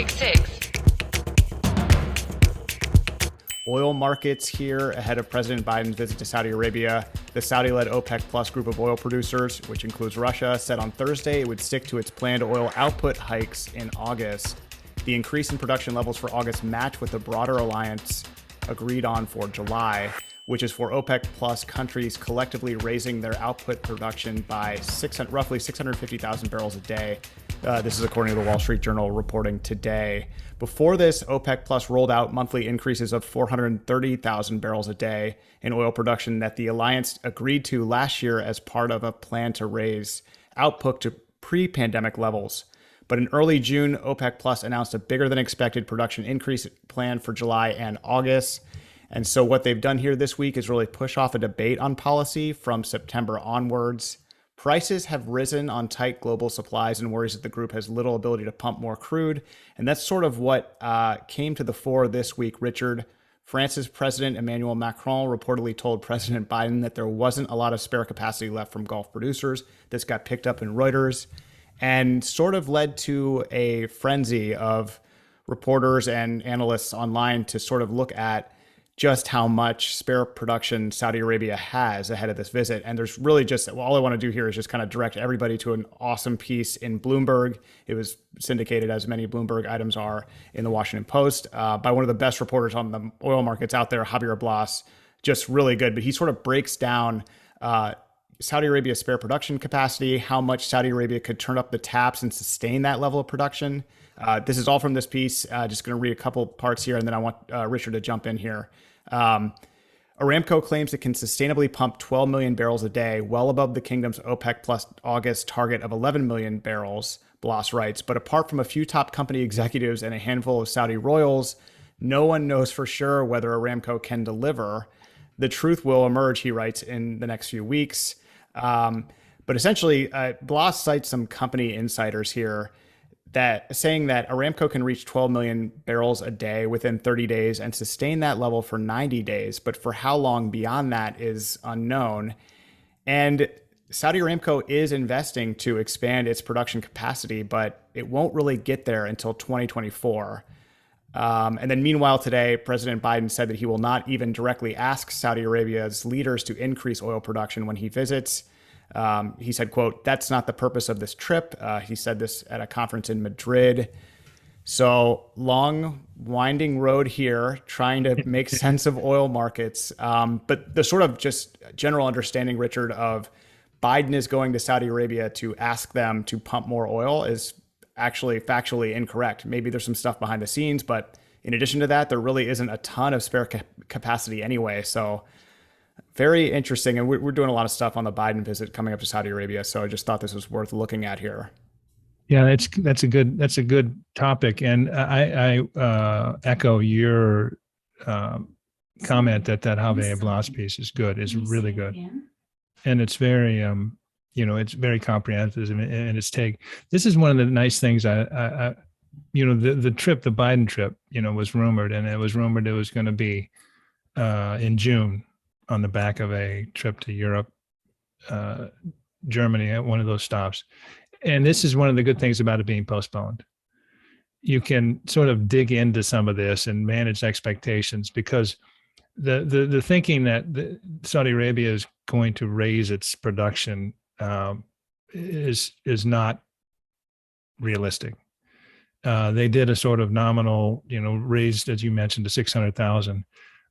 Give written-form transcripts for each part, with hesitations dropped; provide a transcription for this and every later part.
866. Oil markets here ahead of President Biden's visit to Saudi Arabia. The Saudi-led OPEC Plus group of oil producers, which includes Russia, said on Thursday it would stick to its planned oil output hikes in August. The increase in production levels for August match what the broader alliance agreed on for July, which is for OPEC Plus countries collectively raising their output production by roughly 650,000 barrels a day. This is according to the Wall Street Journal reporting today. Before this, OPEC Plus rolled out monthly increases of 430,000 barrels a day in oil production that the alliance agreed to last year as part of a plan to raise output to pre-pandemic levels. But in early June, OPEC Plus announced a bigger than expected production increase plan for July and August. And so what they've done here this week is really push off a debate on policy from September onwards. Prices have risen on tight global supplies and worries that the group has little ability to pump more crude. And that's sort of what came to the fore this week, Richard. France's President Emmanuel Macron reportedly told President Biden that there wasn't a lot of spare capacity left from Gulf producers. This got picked up in Reuters and sort of led to a frenzy of reporters and analysts online to sort of look at just how much spare production Saudi Arabia has ahead of this visit. And there's really just, all I want to do here is just kind of direct everybody to an awesome piece in Bloomberg. It was syndicated, as many Bloomberg items are, in the Washington Post by one of the best reporters on the oil markets out there, Javier Blas. Just really good. But he sort of breaks down Saudi Arabia's spare production capacity, how much Saudi Arabia could turn up the taps and sustain that level of production. This is all from this piece. Just going to read a couple parts here, and then I want Richard to jump in here. Aramco claims it can sustainably pump 12 million barrels a day, well above the kingdom's OPEC plus August target of 11 million barrels, Blas writes. But apart from a few top company executives and a handful of Saudi royals, no one knows for sure whether Aramco can deliver. The truth will emerge, he writes, in the next few weeks. But essentially, Blas cites some company insiders here that saying that Aramco can reach 12 million barrels a day within 30 days and sustain that level for 90 days. But for how long beyond that is unknown. And Saudi Aramco is investing to expand its production capacity, but it won't really get there until 2024. And then meanwhile, today, President Biden said that he will not even directly ask Saudi Arabia's leaders to increase oil production when he visits. He said, quote, "That's not the purpose of this trip." He said this at a conference in Madrid. So long, winding road here, trying to make sense of oil markets. But the sort of just general understanding, Richard, of Biden is going to Saudi Arabia to ask them to pump more oil is actually factually incorrect. Maybe there's some stuff behind the scenes, but in addition to that, there really isn't a ton of spare capacity anyway. So very interesting. And we're doing a lot of stuff on the Biden visit coming up to Saudi Arabia. So I just thought this was worth looking at here. Yeah, that's a good topic. And I echo your comment that Javier Blas piece is good, is really good. And it's very, it's very comprehensive in its take. This is one of the nice things the Biden trip, was rumored, and it was rumored it was going to be in June, on the back of a trip to Europe, Germany, at one of those stops. And this is one of the good things about it being postponed. You can sort of dig into some of this and manage expectations, because the thinking that Saudi Arabia is going to raise its production is not realistic. They did a sort of nominal, raised, as you mentioned, to 600,000.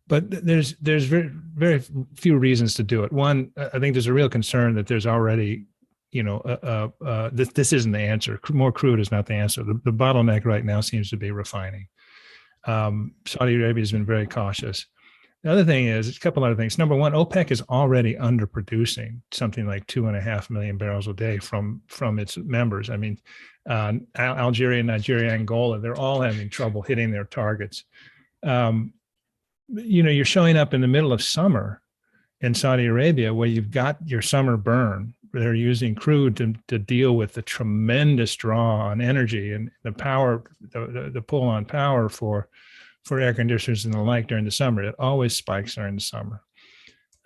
But there's very, very few reasons to do it. One, I think there's a real concern that there's already, this isn't the answer. More crude is not the answer. The bottleneck right now seems to be refining. Saudi Arabia has been very cautious. The other thing is a couple other things. Number one, OPEC is already underproducing something like 2.5 million barrels a day from its members. I mean, Algeria, Nigeria, Angola, they're all having trouble hitting their targets. You're showing up in the middle of summer in Saudi Arabia, where you've got your summer burn. They're using crude to deal with the tremendous draw on energy and the power, the pull on power for air conditioners and the like during the summer. It always spikes during the summer.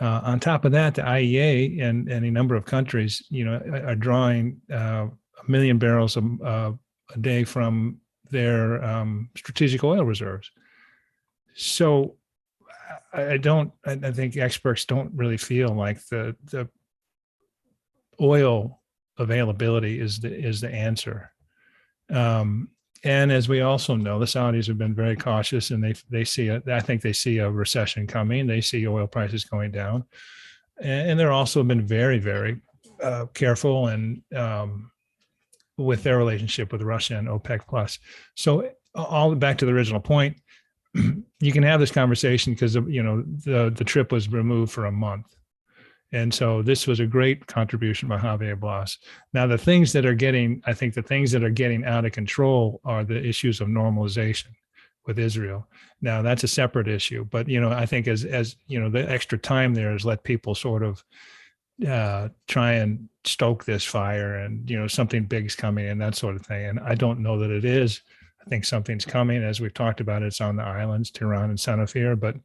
On top of that, the IEA and a number of countries, are drawing 1 million barrels a day from strategic oil reserves. So I think experts don't really feel like the oil availability is the answer. And as we also know, the Saudis have been very cautious, and I think they see a recession coming. They see oil prices going down, and they're also been very, very careful and with their relationship with Russia and OPEC plus. So all back to the original point, you can have this conversation because the trip was removed for a month. And so this was a great contribution by Javier Blas. Now, I think the things that are getting out of control are the issues of normalization with Israel. Now, that's a separate issue, but I think as the extra time there has let people sort of try and stoke this fire, and something big's coming and that sort of thing. And I don't know that it is. I think something's coming, as we've talked about. It's on the islands, Tehran and Sanafir, but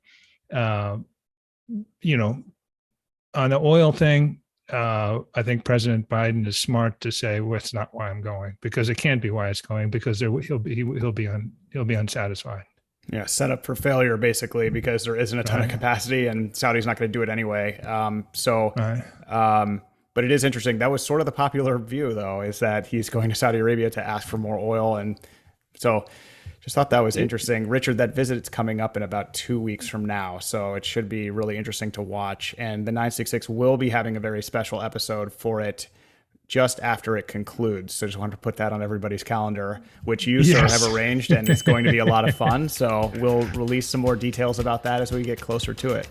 on the oil thing, I think President Biden is smart to say, well, that's not why I'm going, because it can't be why it's going, because he'll be unsatisfied. Yeah, set up for failure, basically, because there isn't a ton of capacity, and Saudi's not going to do it anyway. But it is interesting. That was sort of the popular view, though, is that he's going to Saudi Arabia to ask for more oil. And so just thought that was interesting. Richard, that visit's coming up in about 2 weeks from now, so it should be really interesting to watch. And the 966 will be having a very special episode for it just after it concludes. So just wanted to put that on everybody's calendar, which you, sir, have arranged, and it's going to be a lot of fun. So we'll release some more details about that as we get closer to it.